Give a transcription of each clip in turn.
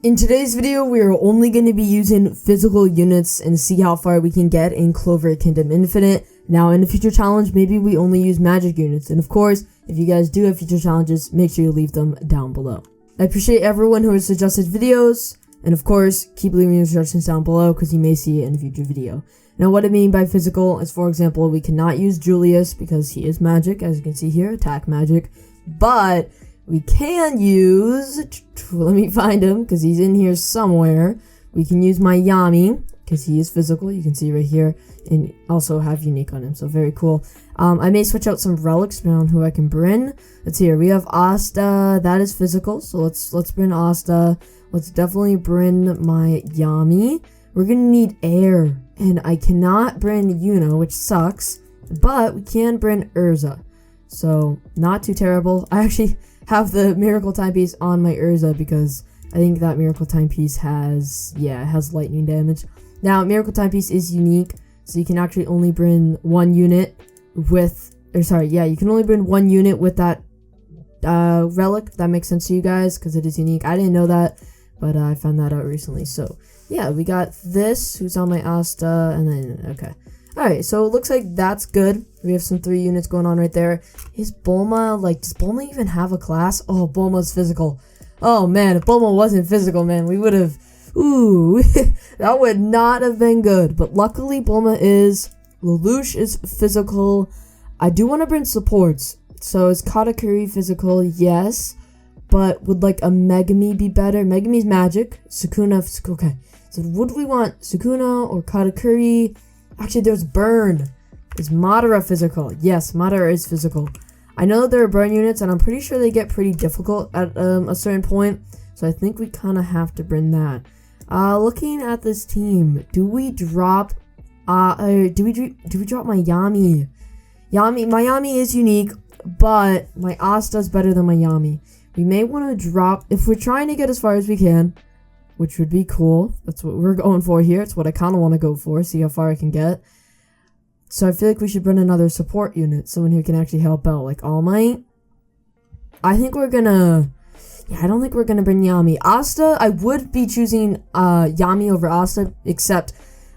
In today's video, we are only going to be using physical units and see how far we can get in Clover Kingdom Infinite. Now, in a future challenge, maybe we only use magic units. And of course, if you guys do have future challenges, make sure you leave them down below. I appreciate everyone who has suggested videos. And of course, keep leaving your suggestions down below because you may see it in a future video. Now, what I mean by physical is, for example, we cannot use Julius because he is magic, as you can see here, attack magic. But we can use, let me find him because he's in here somewhere. We can use my Yami because he is physical. You can see right here, and also have unique on him. So very cool. I may switch out some relics depending on who I can bring. Let's see here. We have Asta. That is physical. So let's bring Asta. Let's definitely bring my Yami. We're gonna need air, and I cannot bring Yuno, which sucks. But we can bring Urza. So not too terrible. I actually have the miracle timepiece on my Urza because I think that miracle timepiece has lightning damage. Now miracle timepiece is unique, so you can actually only bring one unit with, you can only bring one unit with that relic. If that makes sense to you guys because it is unique. I didn't know that, but I found that out recently. So yeah, we got this who's on my Asta, and then okay. Alright, so it looks like that's good. We have some 3 units going on right there. Is Bulma, does Bulma even have a class? Oh, Bulma's physical. Oh man, if Bulma wasn't physical, man, we would have, that would not have been good. But luckily, Bulma is, Lelouch is physical. I do want to bring supports. So is Katakuri physical? Yes. But would a Megumi be better? Megumi's magic. Sukuna, okay. So would we want Sukuna or Katakuri? Actually, there's Burn. Is Madara physical? Yes, Madara is physical. I know there are burn units, and I'm pretty sure they get pretty difficult at a certain point. So I think we kind of have to bring that. Looking at this team, do we drop? Do we drop my Yami? My Yami is unique, but my Asta is better than my Yami. We may want to drop if we're trying to get as far as we can, which would be cool. That's what we're going for here. It's what I kind of want to go for. See how far I can get. So I feel like we should bring another support unit. Someone who can actually help out. Like All Might. I think we're gonna... Yeah, I don't think we're gonna bring Yami. Asta, I would be choosing Yami over Asta. Except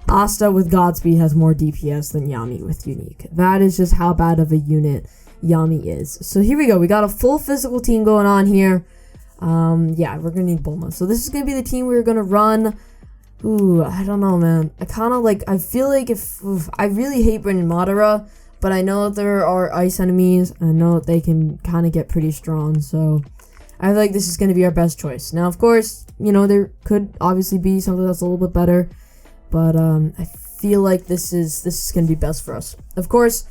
Asta with Godspeed has more DPS than Yami with Unique. That is just how bad of a unit Yami is. So here we go. We got a full physical team going on here. Yeah, we're gonna need Bulma. So this is gonna be the team we're gonna run. Ooh, I don't know, man. I kind of I feel like I really hate bringing Madara, but I know there are ice enemies. I know that they can kind of get pretty strong, so I feel like this is gonna be our best choice. Now, of course, there could obviously be something that's a little bit better, but I feel like this is gonna be best for us. Of course,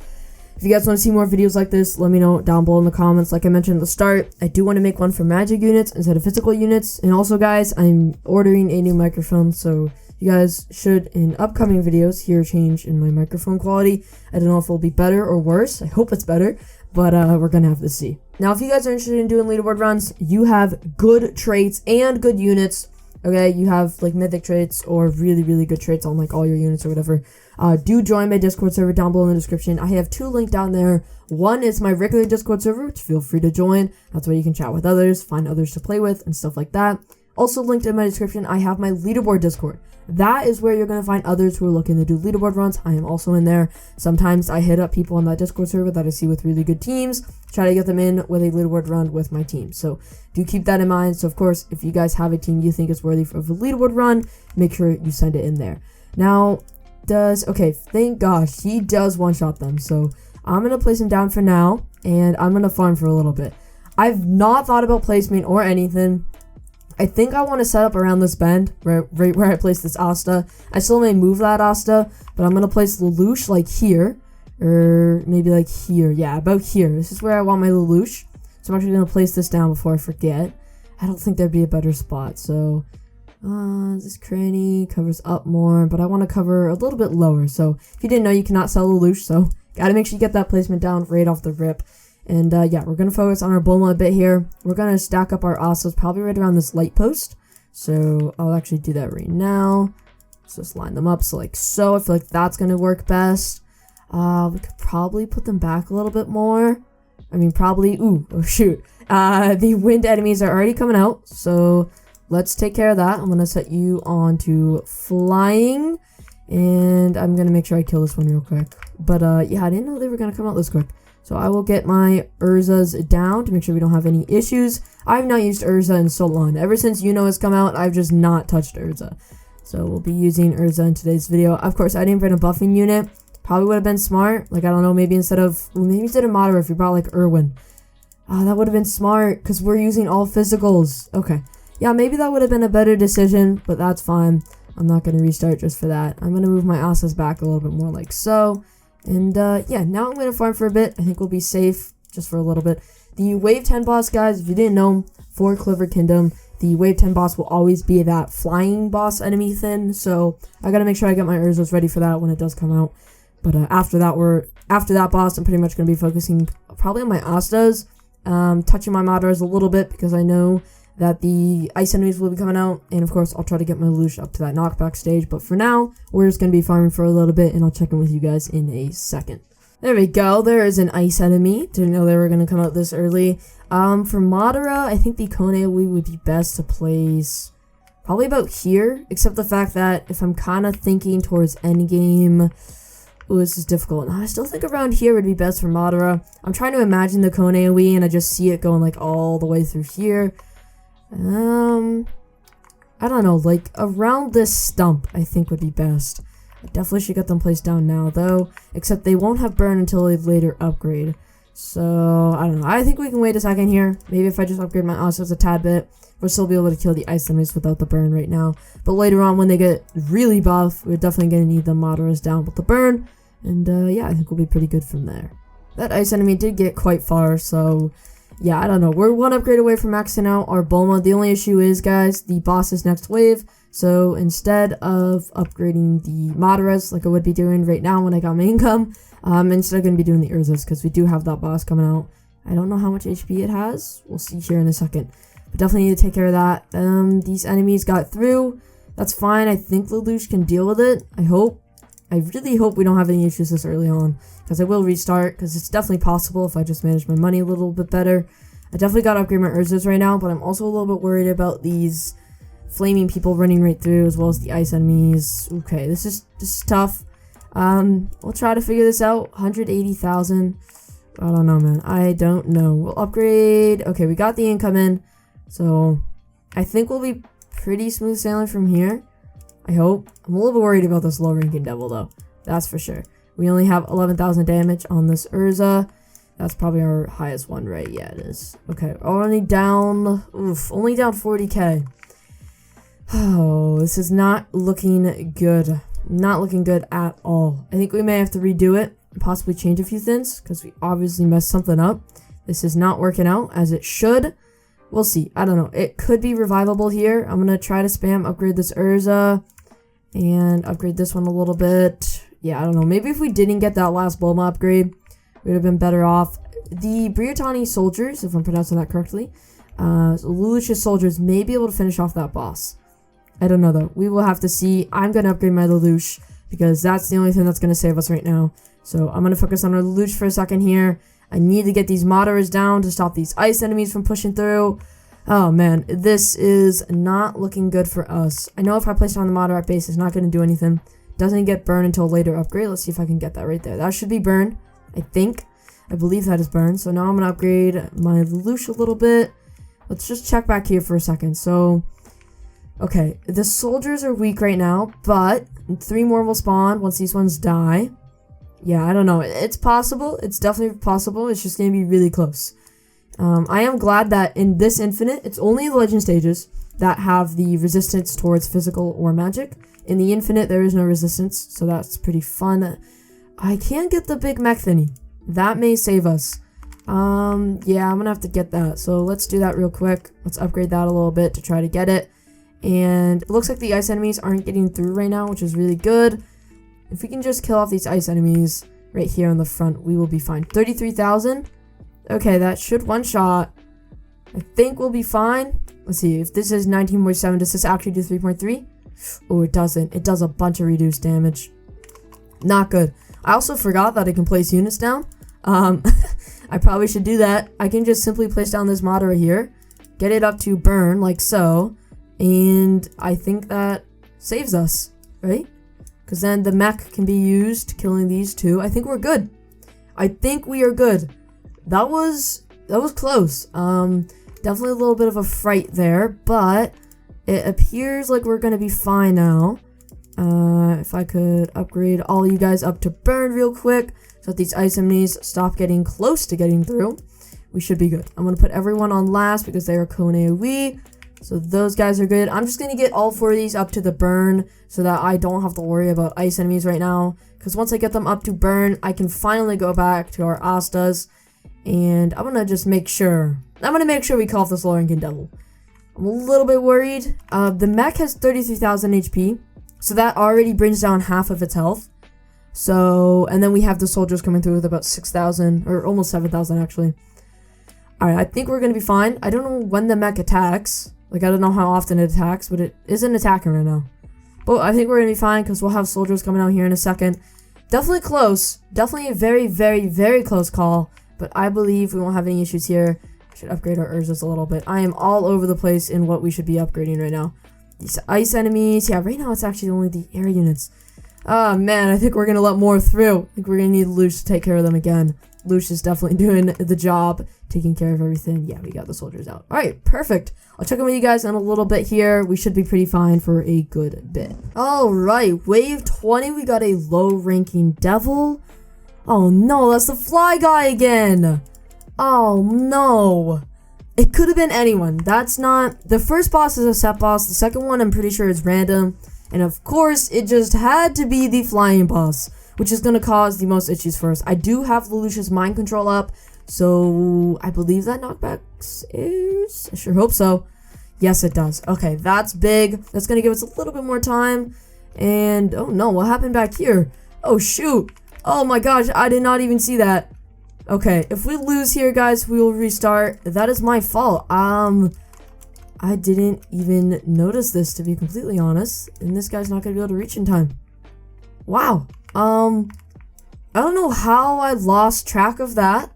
if you guys want to see more videos like this, let me know down below in the comments. Like I mentioned at the start, I do want to make one for magic units instead of physical units. And also, guys, I'm ordering a new microphone, so you guys should, in upcoming videos, hear a change in my microphone quality. I don't know if it'll be better or worse. I hope it's better, but we're going to have to see. Now, if you guys are interested in doing leaderboard runs, you have good traits and good units. Okay, you have mythic traits or really, really good traits on all your units or whatever. Do join my Discord server down below in the description. I have 2 linked down there. One is my regular Discord server, which feel free to join. That's where you can chat with others, find others to play with, and stuff like that. Also linked in my description, I have my leaderboard Discord. That is where you're going to find others who are looking to do leaderboard runs. I am also in there. Sometimes I hit up people on that Discord server that I see with really good teams, try to get them in with a leaderboard run with my team. So do keep that in mind. So of course, if you guys have a team you think is worthy of a leaderboard run, make sure you send it in there. Now, okay, thank gosh, he does one-shot them. So I'm going to place him down for now, and I'm going to farm for a little bit. I've not thought about placement or anything. I think I want to set up around this bend, right where I place this Asta. I still may move that Asta, but I'm going to place Lelouch here, or maybe here. Yeah, about here. This is where I want my Lelouch. So I'm actually going to place this down before I forget. I don't think there'd be a better spot, so this cranny covers up more, but I want to cover a little bit lower. So if you didn't know, you cannot sell Lelouch, so got to make sure you get that placement down right off the rip. And yeah, we're going to focus on our Bulma a bit here. We're going to stack up our Astas probably right around this light post. So I'll actually do that right now. So just line them up so so. I feel like that's going to work best. We could probably put them back a little bit more. I mean, probably, oh shoot. The wind enemies are already coming out. So let's take care of that. I'm gonna set you on to flying, and I'm gonna make sure I kill this one real quick. But yeah, I didn't know they were gonna come out this quick. So I will get my Urzas down to make sure we don't have any issues. I've not used Urza in so long. Ever since has come out, I've just not touched Urza. So we'll be using Urza in today's video. Of course, I didn't bring a buffing unit. Probably would have been smart. Like, I don't know, maybe instead of Madara, if you brought like Irwin. That would have been smart because we're using all physicals. Okay. Yeah, maybe that would have been a better decision, but that's fine. I'm not going to restart just for that. I'm going to move my Asas back a little bit more like so. And yeah, now I'm going to farm for a bit. I think we'll be safe just for a little bit. The Wave 10 boss, guys, if you didn't know, for Clover Kingdom, the Wave 10 boss will always be that flying boss enemy thing. So I got to make sure I get my Urzos ready for that when it does come out. But after that boss, I'm pretty much going to be focusing probably on my Astas. Touching my Madaras a little bit because I know that the ice enemies will be coming out, and of course I'll try to get my Lelouch up to that knockback stage, but for now we're just going to be farming for a little bit, and I'll check in with you guys in a second. There we go, there is an ice enemy. Didn't know they were going to come out this early. For Madara, I think the Kone would be best to place probably about here, except the fact that if I'm kind of thinking towards endgame, ooh, this is difficult. I still think around here would be best for Madara. I'm trying to imagine the Kone AoE, and I just see it going like all the way through here. I don't know, like around this stump I think would be best. I definitely should get them placed down now though, except they won't have burn until a later upgrade. So I don't know, I think we can wait a second here. Maybe if I just upgrade my Asas a tad bit, we'll still be able to kill the ice enemies without the burn right now. But later on when they get really buff, we're definitely going to need the Madaras down with the burn. And yeah, I think we'll be pretty good from there. That ice enemy did get quite far, so yeah, I don't know. We're one upgrade away from maxing out our Bulma. The only issue is, guys, the boss is next wave. So instead of upgrading the Madaras like I would be doing right now when I got my income, I'm instead going to be doing the Urzas because we do have that boss coming out. I don't know how much HP it has. We'll see here in a second. But definitely need to take care of that. These enemies got through. That's fine. I think Lelouch can deal with it. I hope. I really hope we don't have any issues this early on, because I will restart, because it's definitely possible if I just manage my money a little bit better. I definitely got to upgrade my Urzas right now, but I'm also a little bit worried about these flaming people running right through, as well as the ice enemies. Okay, this is tough. We'll try to figure this out. 180,000. I don't know, man. I don't know. We'll upgrade. Okay, we got the income in, so I think we'll be pretty smooth sailing from here. I hope. I'm a little bit worried about this low ranking devil though. That's for sure. We only have 11,000 damage on this Urza. That's probably our highest one, right? Yeah, it is. Okay, only down 40k. Oh, this is not looking good. Not looking good at all. I think we may have to redo it and possibly change a few things because we obviously messed something up. This is not working out as it should. We'll see. I don't know. It could be revivable here. I'm going to try to spam upgrade this Urza and upgrade this one a little bit. Yeah, I don't know. Maybe if we didn't get that last Bulma upgrade, we would have been better off. The Briatani soldiers, if I'm pronouncing that correctly, Lelouch's soldiers may be able to finish off that boss. I don't know though. We will have to see. I'm going to upgrade my Lelouch because that's the only thing that's going to save us right now. So I'm going to focus on our Lelouch for a second here. I need to get these Madaras down to stop these ice enemies from pushing through. Oh man, this is not looking good for us. I know if I place it on the Madara base, it's not going to do anything. Doesn't get burned until later upgrade. Let's see if I can get that right there. That should be burned, I think. I believe that is burned. So now I'm going to upgrade my Lelouch a little bit. Let's just check back here for a second. So, okay, the soldiers are weak right now, but 3 more will spawn once these ones die. Yeah, I don't know. It's possible. It's definitely possible. It's just going to be really close. I am glad that in this Infinite, it's only the Legend stages that have the resistance towards physical or magic. In the Infinite, there is no resistance, so that's pretty fun. I can't get the big mech thingy. That may save us. Yeah, I'm going to have to get that. So let's do that real quick. Let's upgrade that a little bit to try to get it. And it looks like the ice enemies aren't getting through right now, which is really good. If we can just kill off these ice enemies right here on the front, we will be fine. 33,000. Okay, that should one-shot. I think we'll be fine. Let's see, if this is 19.7, does this actually do 3.3? Oh, it doesn't. It does a bunch of reduced damage. Not good. I also forgot that I can place units down. I probably should do that. I can just simply place down this Madara here, get it up to burn, like so, And I think that saves us, right? Because then the mech can be used killing these two. I think we're good. I think we are good. That was close. Definitely a little bit of a fright there, but it appears like we're gonna be fine now. If I could upgrade all you guys up to burn real quick so that these ice enemies stop getting close to getting through, we should be good. I'm gonna put everyone on last because they are cone AoE. So those guys are good. I'm just going to get all 4 of these up to the burn so that I don't have to worry about ice enemies right now. Because once I get them up to burn, I can finally go back to our Astas. And I'm going to just make sure. I'm going to make sure we kill off this low-ranking devil. I'm a little bit worried. The mech has 33,000 HP. So that already brings down half of its health. So, and then we have the soldiers coming through with about 6,000. Or almost 7,000 actually. Alright, I think we're going to be fine. I don't know when the mech attacks. Like, I don't know how often it attacks, but it isn't attacking right now. But I think we're going to be fine because we'll have soldiers coming out here in a second. Definitely close. Definitely a very, very, very close call. But I believe we won't have any issues here. I should upgrade our Urzas a little bit. I am all over the place in what we should be upgrading right now. These ice enemies. Yeah, right now it's actually only the air units. Oh, man, I think we're going to let more through. I think we're going to need Lush to take care of them again. Lush is definitely doing the job, taking care of everything. Yeah, we got the soldiers out. All right, perfect. I'll check in with you guys in a little bit here. We should be pretty fine for a good bit. All right, wave 20. We got a low-ranking devil. Oh, no, that's the fly guy again. Oh, no. It could have been anyone. That's not... The first boss is a set boss. The second one, I'm pretty sure, is random. And, of course, it just had to be the flying boss, which is going to cause the most issues for us. I do have Lelouch's mind control up, so I believe that knockbacks is... I sure hope so. Yes, it does. Okay, that's big. That's going to give us a little bit more time. And, oh no, what happened back here? Oh, shoot. Oh my gosh, I did not even see that. Okay, if we lose here, guys, we will restart. That is my fault. I didn't even notice this, to be completely honest. And this guy's not going to be able to reach in time. Wow. I don't know how I lost track of that,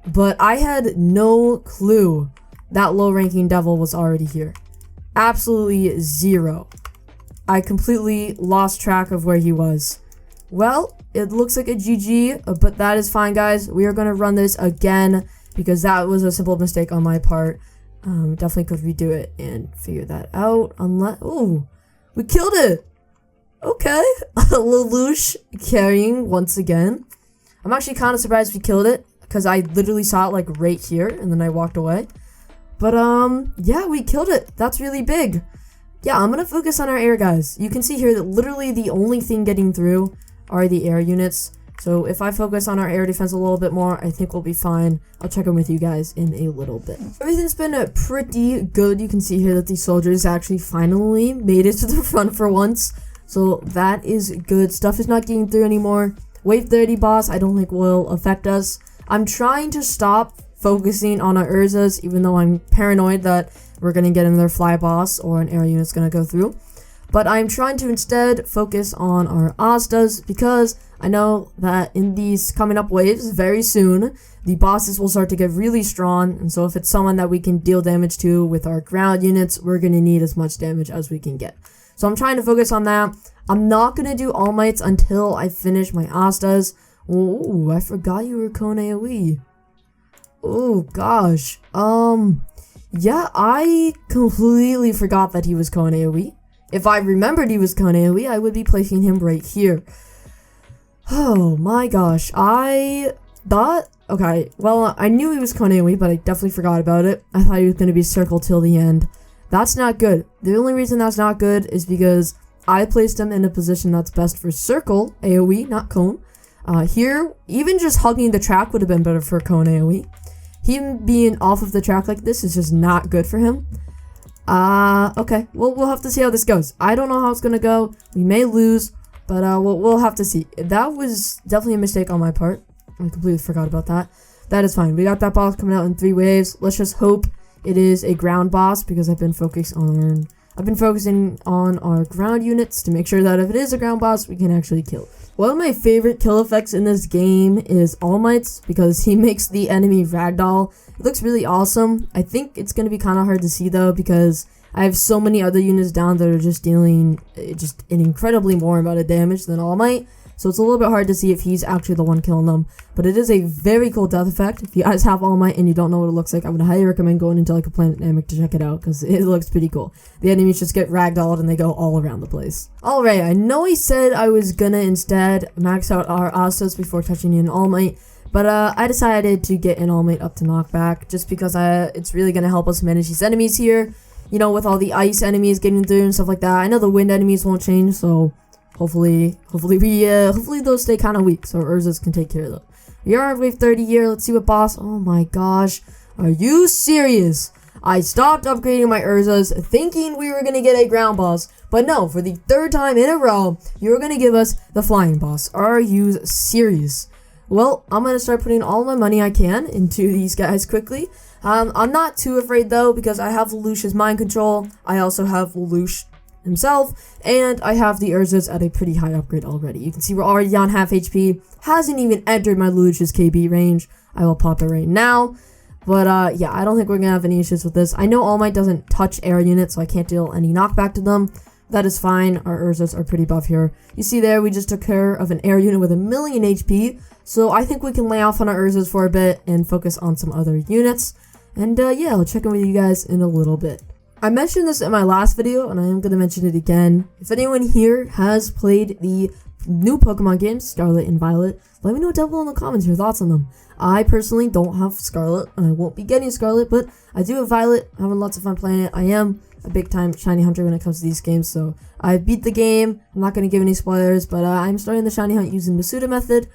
but I had no clue that low-ranking devil was already here. Absolutely zero. I completely lost track of where he was. Well, it looks like a GG, but that is fine, guys. We are going to run this again because that was a simple mistake on my part. Definitely could redo it and figure that out. Unless, oh, we killed it. Okay, Lelouch carrying once again. I'm actually kind of surprised we killed it because I literally saw it like right here and then I walked away. But yeah, we killed it. That's really big. Yeah, I'm gonna focus on our air guys. You can see here that literally the only thing getting through are the air units. So if I focus on our air defense a little bit more, I think we'll be fine. I'll check in with you guys in a little bit. Everything's been pretty good. You can see here that these soldiers actually finally made it to the front for once. So that is good. Stuff is not getting through anymore. Wave 30 boss, I don't think will affect us. I'm trying to stop focusing on our Urzas, even though I'm paranoid that we're going to get another fly boss or an air unit's going to go through. But I'm trying to instead focus on our Astas because I know that in these coming up waves very soon, the bosses will start to get really strong. And so if it's someone that we can deal damage to with our ground units, we're going to need as much damage as we can get. So I'm trying to focus on that. I'm not going to do All Mights until I finish my Astas. Oh, I forgot you were Cone AoE. Oh, gosh. Yeah, I completely forgot that he was Cone AoE. If I remembered he was Cone AoE, I would be placing him right here. Oh my gosh, I thought, okay, well, I knew he was Cone AoE, but I definitely forgot about it. I thought he was going to be Circle till the end. That's not good. The only reason that's not good is because I placed him in a position that's best for Circle AoE, not Cone. Here, even just hugging the track would have been better for Cone AoE. Him being off of the track like this is just not good for him. Okay, well, we'll have to see how this goes. I don't know how it's gonna go. We may lose, but we'll have to see. That was definitely a mistake on my part. I completely forgot about that. That is fine. We got that boss coming out in 3 waves. Let's just hope it is a ground boss because I've been focusing on our ground units to make sure that if it is a ground boss, we can actually kill it. One of my favorite kill effects in this game is All Mights because he makes the enemy ragdoll. It looks really awesome. I think it's going to be kind of hard to see though because I have so many other units down that are just dealing just an incredibly more amount of damage than All Might. So it's a little bit hard to see if he's actually the one killing them. But it is a very cool death effect. If you guys have All Might and you don't know what it looks like, I would highly recommend going into like a Planet Namek to check it out, because it looks pretty cool. The enemies just get ragdolled and they go all around the place. Alright, I know I said I was gonna instead max out our Astas before touching in All Might, but I decided to get an All Might up to knockback, just because it's really gonna help us manage these enemies here. You know, with all the ice enemies getting through and stuff like that. I know the wind enemies won't change, so hopefully those stay kind of weak, so Urzas can take care of them. We are on wave 30 here. Let's see what boss. Oh my gosh, are you serious? I stopped upgrading my Urzas thinking we were gonna get a ground boss, but no, for the third time in a row, you're gonna give us the flying boss. Are you serious? Well, I'm gonna start putting all my money I can into these guys quickly. I'm not too afraid though, because I have Lelouch's mind control. I also have Lelouch himself, and I have the Urzas at a pretty high upgrade already. You can see we're already on half HP. Hasn't even entered my Lelouch's KB range. I will pop it right now. But yeah, I don't think we're gonna have any issues with this. I know All Might doesn't touch air units, so I can't deal any knockback to them. That is fine. Our Urzas are pretty buff here. You see there, we just took care of an air unit with 1,000,000 HP. So I think we can lay off on our Urzas for a bit and focus on some other units. And yeah, I'll check in with you guys in a little bit. I mentioned this in my last video, and I am going to mention it again. If anyone here has played the new Pokemon games, Scarlet and Violet, let me know down below in the comments your thoughts on them. I personally don't have Scarlet, and I won't be getting Scarlet, but I do have Violet. I'm having lots of fun playing it. I am a big time shiny hunter when it comes to these games, so I beat the game. I'm not going to give any spoilers, but I'm starting the shiny hunt using the Masuda method.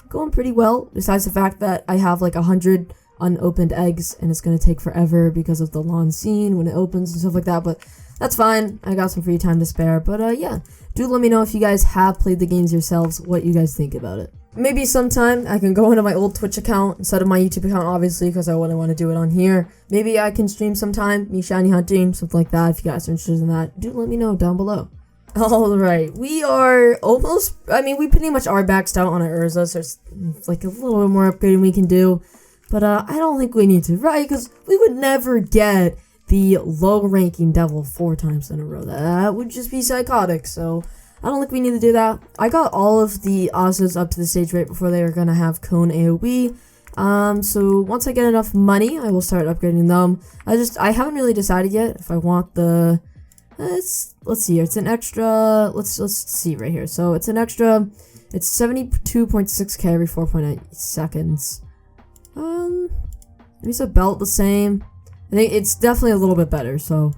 Going pretty well, besides the fact that I have like 100 unopened eggs, and it's going to take forever because of the lawn scene when it opens and stuff like that, but that's fine. I got some free time to spare. But yeah, do let me know if you guys have played the games yourselves, what you guys think about it. Maybe sometime I can go into my old Twitch account instead of my YouTube account, obviously, because I wouldn't want to do it on here. Maybe I can stream sometime, me shiny hunting, something like that. If you guys are interested in that, do let me know down below. Alright, we are almost, we pretty much are maxed out on our Urza, so there's like a little bit more upgrading we can do. But I don't think we need to, right? Because we would never get the low-ranking devil 4 times in a row. That would just be psychotic, so I don't think we need to do that. I got all of the Asas up to the stage right before they were going to have Cone AoE. So once I get enough money, I will start upgrading them. I haven't really decided yet if I want the... let's see here. It's an extra... Let's see right here. So it's an extra... It's 72.6k every 4.8 seconds. Maybe it's about the same. I think it's definitely a little bit better, so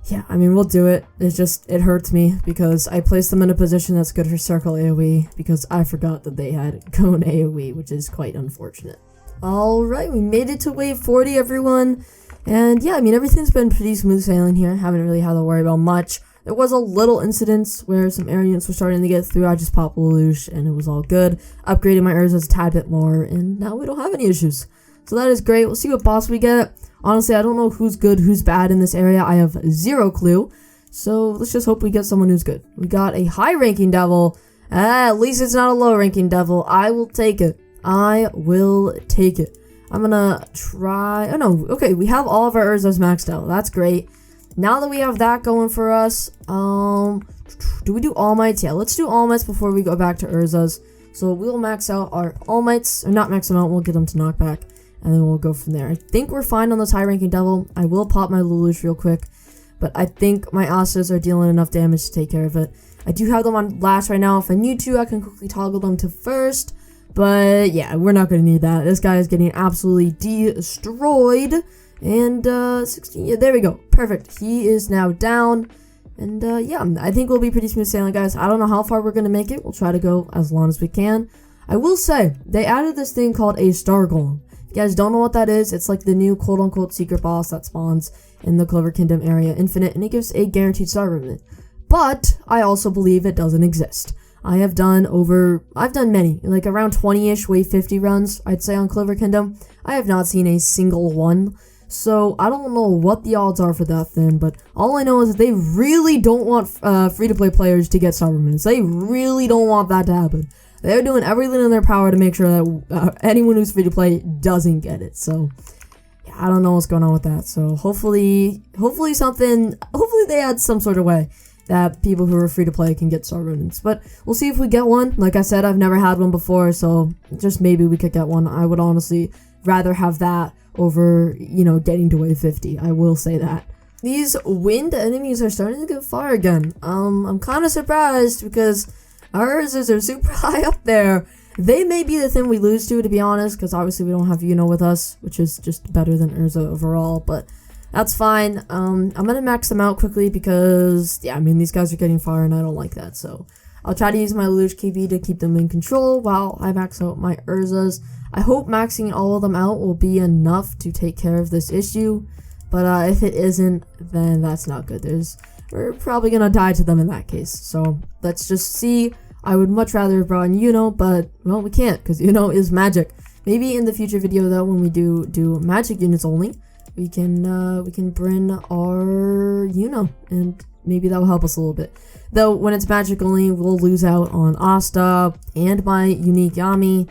yeah, we'll do it. It's just, it hurts me because I placed them in a position that's good for circle AoE because I forgot that they had cone AoE, which is quite unfortunate. Alright, we made it to wave 40, everyone. And yeah, everything's been pretty smooth sailing here. Haven't really had to worry about much. There was a little incident where some air units were starting to get through. I just popped Lelouch and it was all good. Upgraded my Urzas a tad bit more, and now we don't have any issues. So that is great. We'll see what boss we get. Honestly, I don't know who's good, who's bad in this area. I have zero clue. So let's just hope we get someone who's good. We got a high-ranking devil. At least it's not a low-ranking devil. I will take it. I will take it. I'm gonna try... Oh no, okay, we have all of our Urzas maxed out. That's great. Now that we have that going for us, do we do All Mights? Yeah, let's do All Mights before we go back to Urzas. So we'll max out our All Mights, or not max them out, we'll get them to knockback, and then we'll go from there. I think we're fine on this high-ranking devil. I will pop my Lelouch real quick, but I think my Astas are dealing enough damage to take care of it. I do have them on last right now. If I need to, I can quickly toggle them to first, but yeah, we're not going to need that. This guy is getting absolutely destroyed. And 16, yeah, there we go, perfect. He is now down, and yeah, I think we'll be pretty smooth sailing, guys. I don't know how far we're gonna make it. We'll try to go as long as we can. I will say they added this thing called a star golem. If you guys don't know what that is, it's like the new quote-unquote secret boss that spawns in the Clover Kingdom area infinite, and it gives a guaranteed star remnant. But I also believe it doesn't exist. I've done many, like around 20-ish wave 50 runs, I'd say, on Clover Kingdom. I have not seen a single one. So I don't know what the odds are for that thing, but all I know is that they really don't want free-to-play players to get star remnants. They really don't want that to happen. They're doing everything in their power to make sure that anyone who's free-to-play doesn't get it. So yeah, I don't know what's going on with that. So hopefully they add some sort of way that people who are free to play can get star runes. But we'll see if we get one. Like I said, I've never had one before, so just maybe we could get one. I would honestly rather have that over, you know, getting to wave 50. I will say that. These wind enemies are starting to get far again. I'm kind of surprised because our Urzas are super high up there. They may be the thing we lose to be honest, because obviously we don't have with us, which is just better than Urza overall, but that's fine. I'm gonna max them out quickly because, yeah, I mean, these guys are getting far and I don't like that, so I'll try to use my Lelouch KB to keep them in control while I max out my Urzas. I hope maxing all of them out will be enough to take care of this issue, but if it isn't, then that's not good. We're probably gonna die to them in that case, so let's just see. I would much rather have brought in but, well, we can't, because is magic. Maybe in the future video, though, when we do magic units only, we can bring our and maybe that will help us a little bit. Though, when it's magic only, we'll lose out on Asta and my unique Yami,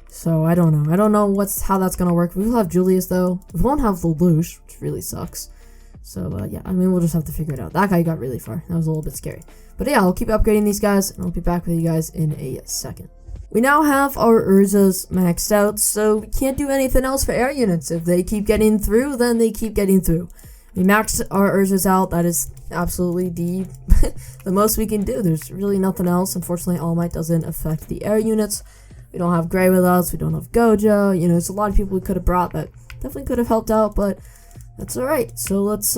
so I don't know. I don't know how that's gonna work. We will have Julius, though. We won't have Lelouch, which really sucks. So, yeah, I mean, we'll just have to figure it out. That guy got really far. That was a little bit scary. But yeah, I'll keep upgrading these guys, and I'll be back with you guys in a second. We now have our Urzas maxed out, so we can't do anything else for air units. If they keep getting through, then they keep getting through. We maxed our Urzas out. That is absolutely the most we can do. There's really nothing else. Unfortunately, All Might doesn't affect the air units. We don't have Gray with us. We don't have Gojo. There's a lot of people we could have brought that definitely could have helped out, but that's alright. So let's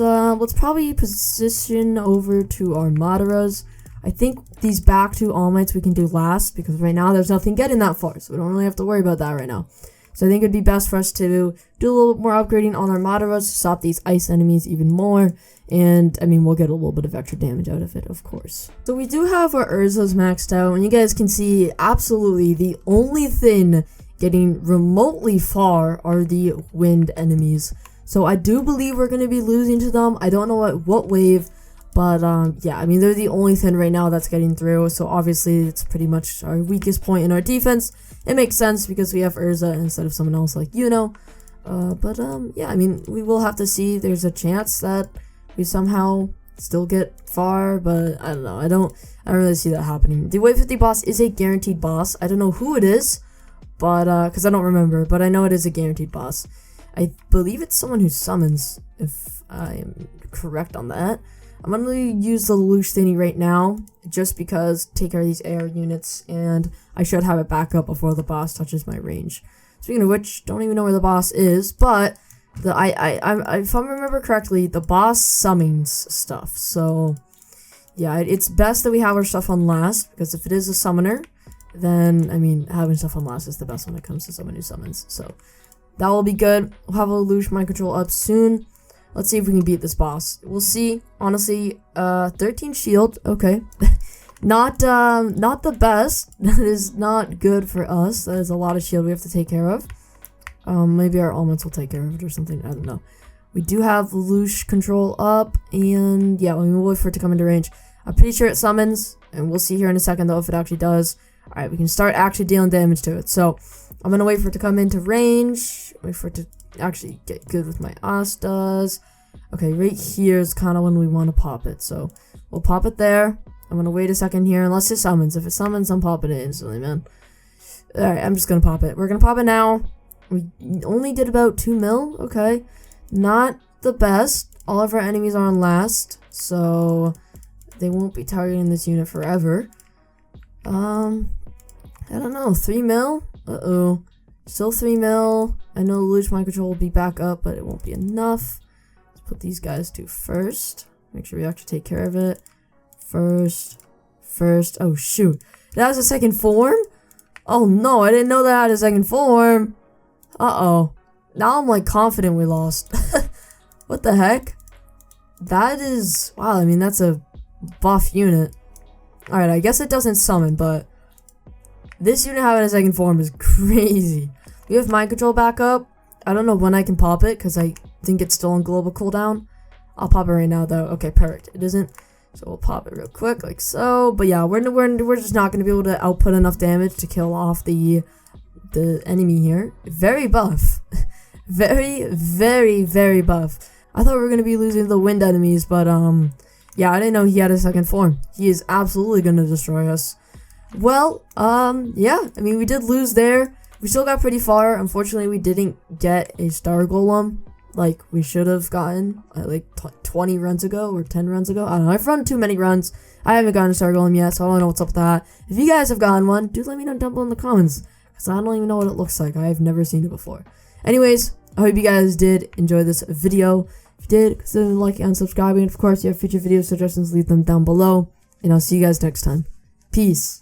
probably position over to our Madaras. I think these back two All Mights we can do last, because right now there's nothing getting that far, so we don't really have to worry about that right now. So I think it'd be best for us to do a little bit more upgrading on our Madaras to stop these ice enemies even more, and I mean, we'll get a little bit of extra damage out of it, of course. So we do have our Urzas maxed out, and you guys can see absolutely the only thing getting remotely far are the wind enemies. So I do believe we're going to be losing to them. I don't know at what wave, but yeah, I mean, they're the only thing right now that's getting through. So obviously it's pretty much our weakest point in our defense. It makes sense because we have Urza instead of someone else like but yeah, I mean, we will have to see. There's a chance that we somehow still get far, but I don't know. I don't really see that happening. The wave 50 boss is a guaranteed boss. I don't know who it is, but because I don't remember, but I know it is a guaranteed boss. I believe it's someone who summons, if I am correct on that. I'm gonna use the Lelouch thingy right now, just because take care of these air units, and I should have it back up before the boss touches my range. Speaking of which, don't even know where the boss is, but if I remember correctly, the boss summons stuff. So yeah, it's best that we have our stuff on last, because if it is a summoner, then I mean, having stuff on last is the best when it comes to someone who summons. So that will be good. We'll have a Lelouch mind control up soon. Let's see if we can beat this boss. We'll see. Honestly, 13 shield. Okay. not the best. That is not good for us. That is a lot of shield we have to take care of. Maybe our almonds will take care of it or something. I don't know. We do have Lelouch control up, and yeah, we'll wait for it to come into range. I'm pretty sure it summons, and we'll see here in a second though if it actually does. Alright, we can start actually dealing damage to it. So I'm gonna wait for it to come into range. Wait for it to actually get good with my Astas. Okay, right here is kind of when we want to pop it. So we'll pop it there. I'm gonna wait a second here unless it summons. If it summons, I'm popping it instantly, man. Alright, I'm just gonna pop it. We're gonna pop it now. We only did about 2 mil. Okay. Not the best. All of our enemies are on last, so they won't be targeting this unit forever. I don't know, 3 mil? Uh-oh. Still 3 mil. I know Lelouch mind control will be back up, but it won't be enough. Let's put these guys to first. Make sure we actually take care of it. First. Oh, shoot. That has a second form? Oh, no, I didn't know that had a second form. Uh-oh. Now I'm, like, confident we lost. What the heck? That is... Wow, I mean, that's a buff unit. Alright, I guess it doesn't summon, but... This unit having a second form is crazy. We have mind control back up. I don't know when I can pop it, because I think it's still on global cooldown. I'll pop it right now, though. Okay, perfect. It isn't. So we'll pop it real quick, like so. But yeah, we're just not going to be able to output enough damage to kill off the enemy here. Very buff. Very, very, very buff. I thought we were gonna be losing the wind enemies, but yeah, I didn't know he had a second form. He is absolutely gonna destroy us. Well, yeah, I mean, we did lose there. We still got pretty far. Unfortunately, we didn't get a star golem like we should have gotten like 20 runs ago or 10 runs ago. I don't know. I've run too many runs. I haven't gotten a star golem yet, so I don't know what's up with that. If you guys have gotten one, do let me know down below in the comments, because I don't even know what it looks like. I've never seen it before. Anyways, I hope you guys did enjoy this video. If you did, consider liking and subscribing. Of course, if you have future video suggestions, leave them down below. And I'll see you guys next time. Peace.